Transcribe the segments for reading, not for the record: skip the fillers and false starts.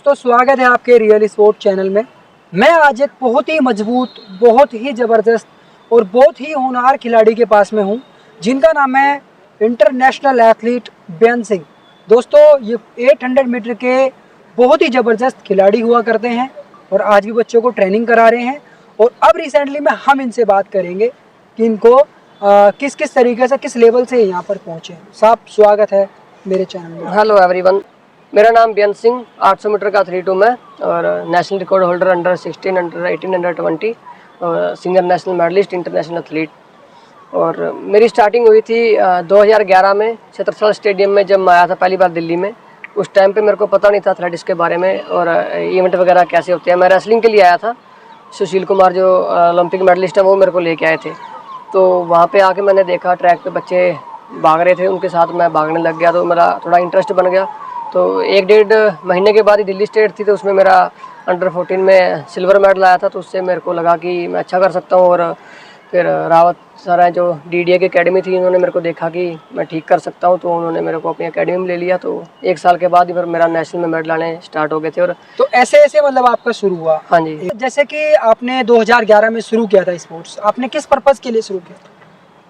दोस्तों, स्वागत है आपके रियल स्पोर्ट चैनल में। मैं आज एक बहुत ही मजबूत, बहुत ही ज़बरदस्त और बहुत ही होनहार खिलाड़ी के पास में हूं, जिनका नाम है इंटरनेशनल एथलीट बेन सिंह। दोस्तों, ये 800 मीटर के बहुत ही ज़बरदस्त खिलाड़ी हुआ करते हैं और आज भी बच्चों को ट्रेनिंग करा रहे हैं। और अब रिसेंटली में हम इनसे बात करेंगे कि इनको किस किस तरीके से, किस लेवल से यहाँ पर पहुँचे। साहब, स्वागत है मेरे चैनल में। हेलो एवरीवन, मेरा नाम बेन सिंह 800 मीटर का एथलीट हूँ मैं, और national record holder under 16, under 18, under 20 और senior national medallist, international athlete. और मेरी स्टार्टिंग हुई थी 2011 में छत्रसाल स्टेडियम में, जब मैं आया था पहली बार दिल्ली में। उस टाइम पे मेरे को पता नहीं था एथलेटिक्स के बारे में और इवेंट वगैरह कैसे होते हैं। मैं रेसलिंग के लिए आया था। सुशील कुमार जो ओलंपिक मेडलिस्ट है, वो मेरे को लेके आए थे। तो वहाँ पे आके मैंने देखा ट्रैक पे बच्चे भाग रहे थे, उनके साथ मैं भागने लग गया। तो मेरा थोड़ा इंटरेस्ट बन गया। तो 1-1.5 महीने के बाद ही दिल्ली स्टेट थी, तो उसमें मेरा अंडर 14 में सिल्वर मेडल आया था। तो उससे मेरे को लगा कि मैं अच्छा कर सकता हूँ। और फिर रावत सर है जो DDA की एकेडमी थी, उन्होंने मेरे को देखा कि मैं ठीक कर सकता हूँ, तो उन्होंने मेरे को अपनी एकेडमी में ले लिया। तो 1 साल के बाद ही फिर मेरा नेशनल में मेडल आने स्टार्ट हो गए थे। और तो ऐसे ऐसे मतलब आपका शुरू हुआ? हाँ जी। जैसे कि आपने 2011 में शुरू किया था स्पोर्ट्स, आपने किस पर्पज़ के लिए शुरू किया था?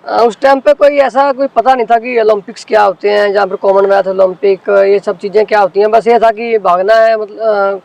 उस टाइम पे कोई ऐसा कोई पता नहीं था कि ओलंपिक्स क्या होते हैं, जहाँ पर कॉमनवेल्थ, ओलंपिक, ये सब चीज़ें क्या होती हैं। बस ये था कि भागना है, मतलब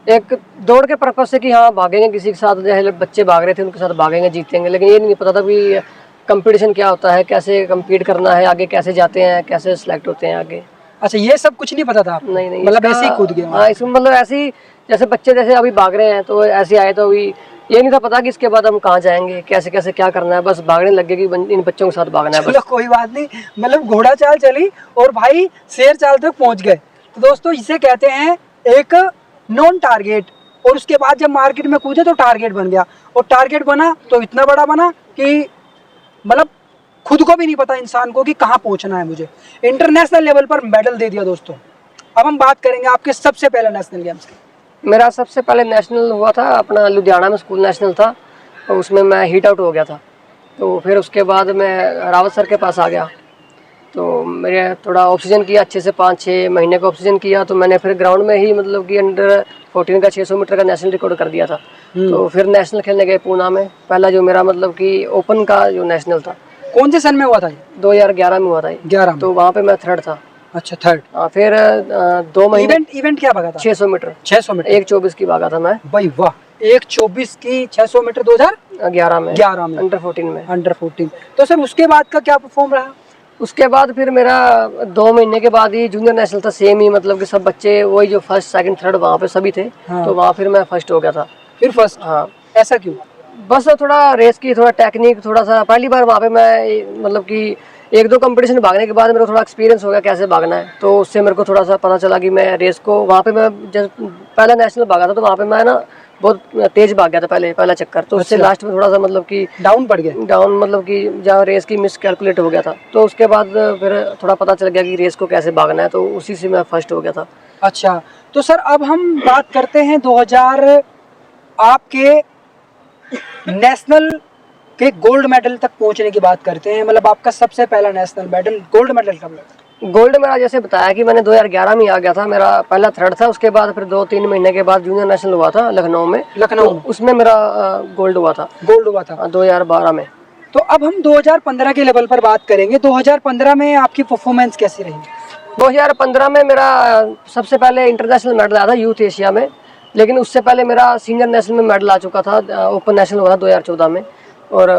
एक दौड़ के पर्पज से कि हाँ भागेंगे किसी के साथ, जैसे बच्चे भाग रहे थे उनके साथ भागेंगे, जीतेंगे। लेकिन ये नहीं पता था कि कंपटीशन क्या होता है, कैसे कम्पीट करना है, आगे कैसे जाते हैं, कैसे सिलेक्ट होते हैं आगे। अच्छा, ये सब कुछ नहीं पता था आपको? नहीं, मतलब ऐसे ही कूद गए? हाँ, इसमें मतलब ऐसे ही, जैसे बच्चे जैसे अभी भाग रहे हैं तो ऐसे आए। तो अभी ये नहीं था पता कि इसके बाद हम कहाँ जाएंगे, कैसे कैसे क्या करना है। बस भागने लग गए कि इन बच्चों के साथ भागना है। चलो कोई बात नहीं, मतलब घोड़ा चाल चली और भाई शेर चाल तक पहुंच गए। तो दोस्तों, इसे कहते हैं एक नॉन टारगेट। और उसके बाद जब मार्केट में कूदे तो टारगेट बन गया, और टारगेट बना तो इतना बड़ा बना कि मतलब खुद को भी नहीं पता इंसान को कि कहाँ पहुंचना है मुझे। इंटरनेशनल लेवल पर मेडल दे दिया दोस्तों। अब हम बात करेंगे आपके सबसे पहले नेशनल गेम्स की। मेरा सबसे पहले नेशनल हुआ था अपना लुधियाना में, स्कूल नेशनल था, और उसमें मैं हीट आउट हो गया था। तो फिर उसके बाद मैं रावत सर के पास आ गया। तो मेरे थोड़ा ऑक्सीजन किया अच्छे से, 5-6 महीने का ऑक्सीजन किया। तो मैंने फिर ग्राउंड में ही मतलब कि अंडर 14 का 600 मीटर का नेशनल रिकॉर्ड कर दिया था। तो फिर नेशनल खेलने गए पूना में, पहला जो मेरा मतलब कि ओपन का जो नेशनल था। कौन से सन में हुआ था? 2011 में हुआ था। 11 में? तो वहाँ पे मैं 3rd था। अच्छा, 3rd। फिर 2 महीने इवेंट क्या भागा था? 600 मीटर। 600 मीटर 1:24 की भागा था मैं। भाई वाह, 1:24 की 600 मीटर 2011 में, 11 में, अंडर 14 में। अंडर 14। तो सर उसके बाद का क्या परफॉर्म रहा? उसके बाद फिर मेरा 2 महीने के बाद ही जूनियर नेशनल था, सेम ही, मतलब कि सब बच्चे वही जो 1st, 2nd, 3rd वहाँ पे सभी थे। हाँ। तो वहाँ फिर मैं 1st हो गया था। फिर 1st? हाँ। ऐसा क्यों? बस थोड़ा रेस की थोड़ा टेक्निक, थोड़ा सा पहली बार वहाँ पे मैं मतलब कि 1-2 कंपटीशन भागने के बाद मेरे को थोड़ा एक्सपीरियंस हो गया कैसे भागना है। तो उससे मेरे को थोड़ा सा पता चला कि मैं रेस को, वहाँ पे मैं जब पहला नेशनल भागा था तो वहाँ पे मैं ना बहुत तेज भाग गया था पहला चक्कर। तो उससे लास्ट में थोड़ा सा मतलब कि डाउन पड़ गया? डाउन मतलब कि जहाँ रेस की मिस कैलकुलेट हो गया था। तो उसके बाद फिर थोड़ा पता चल गया कि रेस को कैसे भागना है, तो उसी से मैं 1st हो गया था। अच्छा, तो सर अब हम बात करते हैं 2000 आपके नेशनल के गोल्ड मेडल तक पहुंचने की बात करते हैं। मतलब आपका सबसे पहला नेशनल मेडल, गोल्ड मेडल कब लगा? गोल्ड मेरा जैसे बताया कि मैंने 2011 में आ गया था, मेरा पहला 3rd था। उसके बाद फिर 2-3 महीने के बाद जूनियर नेशनल हुआ था लखनऊ में। लखनऊ तो उसमें मेरा गोल्ड हुआ था। गोल्ड हुआ था 2012 में। तो अब हम 2015 के लेवल पर बात करेंगे। 2015 में आपकी परफॉर्मेंस कैसी रही? 2015 में मेरा सबसे पहले इंटरनेशनल मेडल आया था यूथ एशिया में। लेकिन उससे पहले मेरा सीनियर नेशनल में मेडल आ चुका था, ओपन नेशनल हुआ था 2014 में, और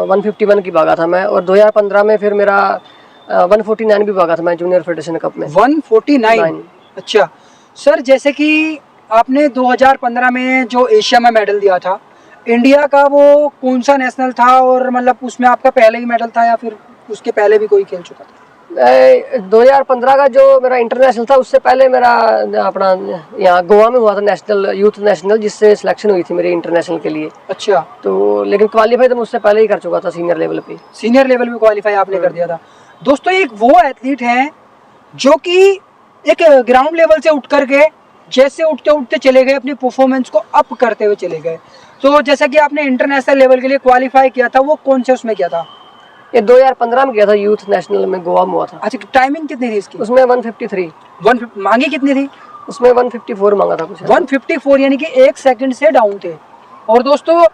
151 की भागा था मैं। और 2015 में फिर मेरा 149 भी भागा था मैं जूनियर फेडरेशन कप में। 149? अच्छा सर, जैसे कि आपने 2015 में जो एशिया में मेडल दिया था, इंडिया का वो कौन सा नेशनल था? और मतलब उसमें आपका पहले ही मेडल था या फिर उसके पहले भी कोई खेल चुका था? 2015 का जो मेरा इंटरनेशनल था, उससे पहले मेरा अपना यहाँ गोवा में हुआ था नेशनल, यूथ नेशनल, जिससे सिलेक्शन हुई थी मेरे इंटरनेशनल के लिए। अच्छा। तो लेकिन क्वालिफाई तो मुझसे पहले ही कर चुका था सीनियर लेवल पे। सीनियर लेवल में क्वालिफाई आपने कर दिया था। दोस्तों, एक वो एथलीट हैं जो कि एक ग्राउंड लेवल से उठ करके, जैसे उठते उठते चले गए, अपनी परफॉर्मेंस को अप करते हुए चले गए। तो जैसा कि आपने इंटरनेशनल लेवल के लिए क्वालिफाई किया था, वो कौन से उसमें किया था? ये 2015 में किया था, यूथ नेशनल में गोवा में हुआ था। अच्छा, टाइमिंग कितनी थी इसकी? उसमें 153। 150 मांगी कितनी थी? उसमें 154 मांगा था कुछ। 154 यानी कि 1 सेकंड से डाउन थे। और दोस्तों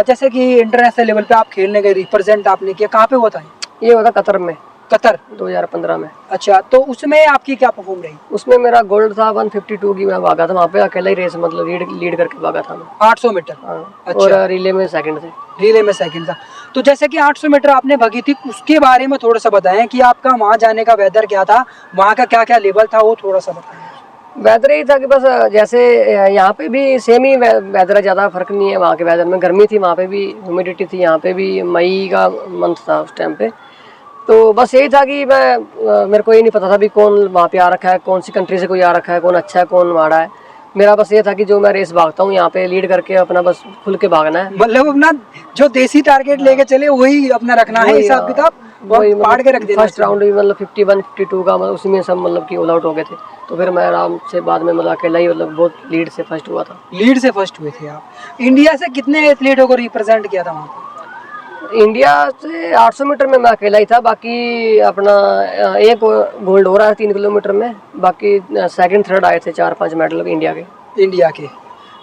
जैसे कि इंटरनेशनल लेवल पे आप खेलने गए, रिप्रेजेंट आपने किया, कहाँ पे हुआ था? ये हुआ था कतर में, कतर 2015 में। अच्छा, तो उसमें आपकी क्या परफॉर्म रही? उसमें मेरा गोल्ड था, 152 की मैं भागा था वहाँ पे, अकेला ही रेस मतलब लीड करके भागा था मैं। 800 मीटर। हाँ। अच्छा। और रिले में सेकंड थे। रिले में सेकंड था। तो जैसे कि 800 मीटर आपने भागी थी, उसके बारे में थोड़ा सा बताएं कि आपका वहाँ जाने का वेदर क्या था, वहाँ का क्या क्या लेवल था, वो थोड़ा सा बताएं। वेदर यही था कि बस जैसे यहाँ पे भी सेम ही वेदर है, ज़्यादा फर्क नहीं है। वहाँ के वेदर में गर्मी थी, वहाँ पे भी ह्यूमिडिटी थी, यहाँ पे भी मई का मंथ था उस टाइम पे। तो बस यही था कि मेरे को ये नहीं पता था भी कौन वहाँ पे आ रखा है, कौन सी कंट्री से कोई आ रखा है, कौन अच्छा है कौन माड़ा है। मेरा बस ये था कि जो मैं रेस भागता हूँ यहाँ पे लीड करके अपना बस खुल के भागना है। मतलब अपना जो देसी टारगेट लेके चले वही अपना रखना है, हिसाब किताब वही पाड़ के रख देना। फर्स्ट राउंड भी मतलब 51 52 का मतलब उसी में सब मतलब कि ऑल आउट हो गए थे। तो फिर मैं आराम से बाद में मतलब अकेला ही मतलब बहुत लीड से फर्स्ट हुआ था। लीड से फर्स्ट हुए थे आप। इंडिया से कितने एथलीटों को रिप्रेजेंट किया था वहाँ पे? इंडिया से 800 मीटर में मैं अकेला ही था। बाकी अपना एक गोल्ड हो रहा है 3 किलोमीटर में। बाकी सेकंड थर्ड आए थे 4-5 मेडल इंडिया के। इंडिया के।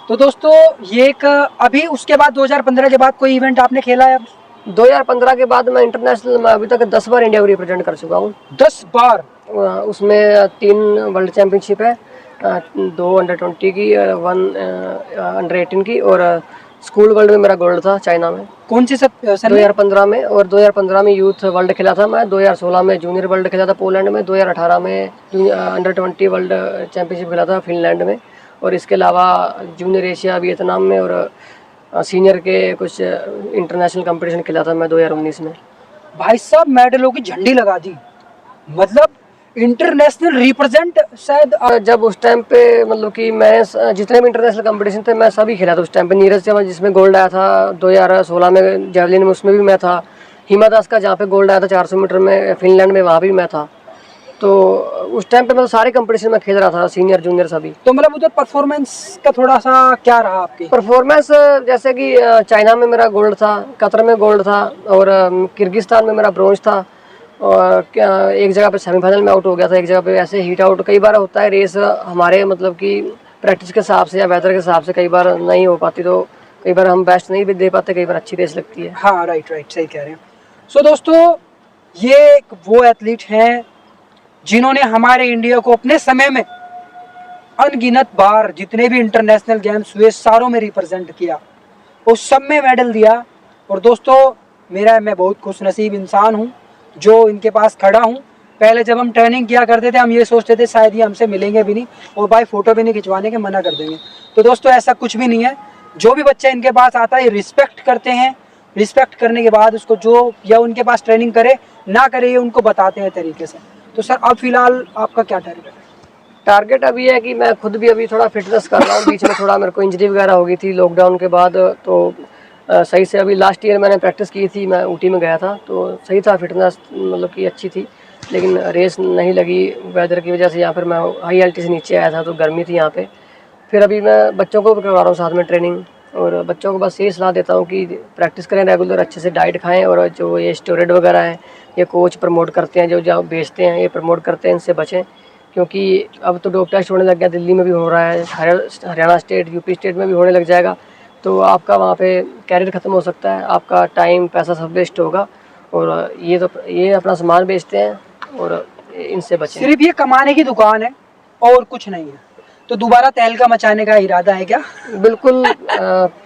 तो दोस्तों ये एक अभी उसके बाद 2015 के बाद कोई इवेंट आपने खेला है? 2015 के बाद मैं इंटरनेशनल में अभी तक 10 बार इंडिया को रिप्रेजेंट कर चुका हूँ। 10 बार? उसमें 3 वर्ल्ड चैम्पियनशिप है, 2 अंडर 20 की और 1 अंडर 18 की। और स्कूल वर्ल्ड में मेरा गोल्ड था चाइना में। कौन सी सब सन? 2015 में। और 2015 में यूथ वर्ल्ड खेला था मैं। 2016 में जूनियर वर्ल्ड खेला था पोलैंड में। 2018 में अंडर 20 वर्ल्ड चैम्पियनशिप खेला था फिनलैंड में। और इसके अलावा जूनियर एशिया वियतनाम में और सीनियर के कुछ इंटरनेशनल कंपटीशन खेला था मैं 2019 में। भाई साहब मेडलों की झंडी लगा दी, मतलब इंटरनेशनल रिप्रेजेंट शायद। जब उस टाइम पे मतलब कि मैं जितने भी इंटरनेशनल कंपटीशन थे मैं सभी खेला था उस टाइम पे। नीरज चौहान जिसमें गोल्ड आया था 2016 में जेवलिन में, उसमें भी मैं था। हिमा दास का जहाँ पे गोल्ड आया था 400 मीटर में फिनलैंड में, वहाँ भी मैं था। तो उस टाइम पे मतलब सारे कंपटीशन में खेल रहा था, सीनियर जूनियर सभी। तो मतलब उधर परफॉर्मेंस का थोड़ा सा क्या रहा आपकी? परफॉर्मेंस जैसे कि चाइना में मेरा गोल्ड था, कतर में गोल्ड था और किर्गिस्तान में मेरा ब्रोंज था। और एक जगह पे सेमीफाइनल में आउट हो गया था, एक जगह पे ऐसे हीट आउट। कई बार होता है रेस हमारे मतलब कि प्रैक्टिस के हिसाब से या वेदर के हिसाब से कई बार नहीं हो पाती, तो कई बार हम बेस्ट नहीं भी दे पाते, कई बार अच्छी रेस लगती है। हाँ राइट सही कह रहे हैं। सो दोस्तों ये वो एथलीट हैं जिन्होंने हमारे इंडिया को अपने समय में अनगिनत बार जितने भी इंटरनेशनल गेम्स हुए सारों में रिप्रेजेंट किया, उस सब में मेडल दिया। और दोस्तों मैं बहुत खुशनसीब इंसान हूँ जो इनके पास खड़ा हूँ। पहले जब हम ट्रेनिंग किया करते थे हम ये सोचते थे शायद ये हमसे मिलेंगे भी नहीं और भाई फ़ोटो भी नहीं खिंचवाने के मना कर देंगे। तो दोस्तों ऐसा कुछ भी नहीं है। जो भी बच्चा इनके पास आता है रिस्पेक्ट करते हैं, रिस्पेक्ट करने के बाद उसको जो या उनके पास ट्रेनिंग करे ना करे ये उनको बताते हैं तरीके से। तो सर अब फिलहाल आपका क्या टारगेट है? टारगेट अभी है कि मैं खुद भी अभी थोड़ा फिटनेस कर रहा हूँ। बीच में थोड़ा मेरे को इंजरी वगैरह हो गई थी लॉकडाउन के बाद, तो सही से अभी लास्ट ईयर मैंने प्रैक्टिस की थी, मैं ऊटी में गया था तो सही था, फिटनेस मतलब कि अच्छी थी। लेकिन रेस नहीं लगी वेदर की वजह से। यहाँ पर मैं हाई एल्टी से नीचे आया था तो गर्मी थी यहाँ पे। फिर अभी मैं बच्चों को भी करवा रहा हूँ साथ में ट्रेनिंग। और बच्चों को बस यही सलाह देता हूँ कि प्रैक्टिस करें रेगुलर, अच्छे से डाइट खाएँ। और जो ये स्टेरॉइड वगैरह हैं ये कोच प्रमोट करते हैं, जो बेचते हैं ये प्रमोट करते हैं, इनसे बचें। क्योंकि अब तो डोप टेस्ट होने लग गया, दिल्ली में भी हो रहा है, हरियाणा स्टेट यूपी स्टेट में भी होने लग जाएगा। तो आपका वहाँ पे कैरियर ख़त्म हो सकता है, आपका टाइम पैसा सब वेस्ट होगा। और ये अपना सामान बेचते हैं और इनसे बचें। सिर्फ ये कमाने की दुकान है और कुछ नहीं है। तो दोबारा तहलका मचाने का इरादा है क्या? बिल्कुल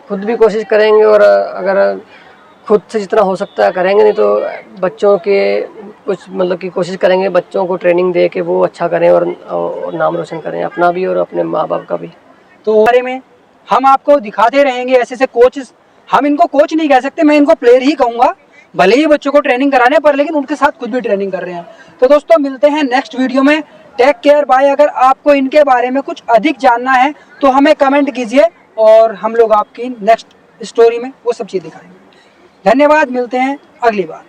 खुद भी कोशिश करेंगे और अगर खुद से जितना हो सकता है करेंगे, नहीं तो बच्चों के कुछ मतलब कि कोशिश करेंगे बच्चों को ट्रेनिंग दे के वो अच्छा करें और नाम रोशन करें अपना भी और अपने माँ बाप का भी। तो बारे में हम आपको दिखाते रहेंगे ऐसे ऐसे कोच। हम इनको कोच नहीं कह सकते, मैं इनको प्लेयर ही कहूँगा, भले ही बच्चों को ट्रेनिंग कराने पर, लेकिन उनके साथ खुद भी ट्रेनिंग कर रहे हैं। तो दोस्तों मिलते हैं नेक्स्ट वीडियो में। Take care bye. अगर आपको इनके बारे में कुछ अधिक जानना है तो हमें कमेंट कीजिए और हम लोग आपकी नेक्स्ट स्टोरी में वो सब चीज़ दिखाएंगे। धन्यवाद, मिलते हैं अगली बार।